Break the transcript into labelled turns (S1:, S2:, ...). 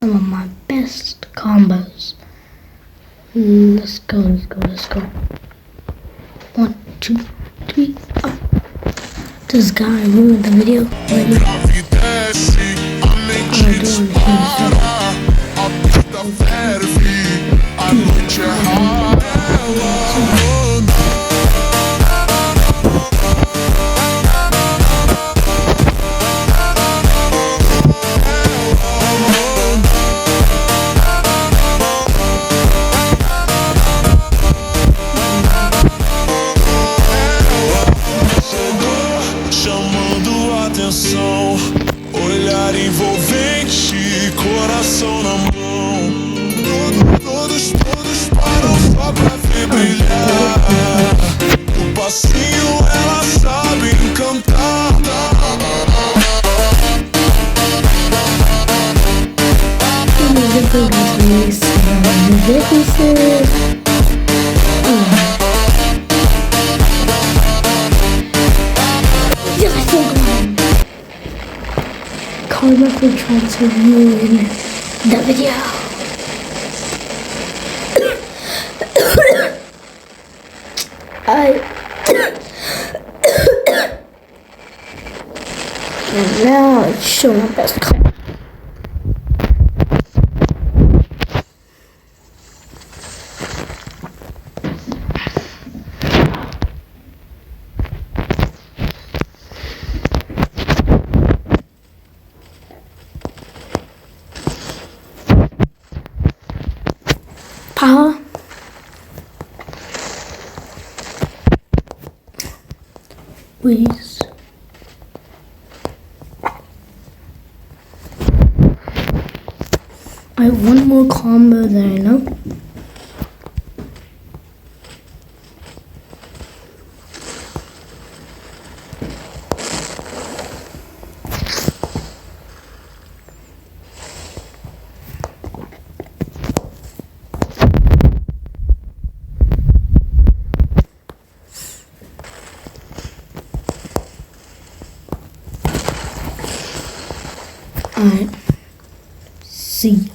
S1: some of my best combos. Let's go, let's go, let's go. 1, 2, 3, up. This guy ruined the video. Ready?
S2: Olhar envolvente, coração na mão. Todos param só pra ver brilhar. O passinho ela sabe encantar.
S1: Karma for trying to ruin the video. And now I show my best card. Power. Please. I have one more combo that I know. Alright. See ya.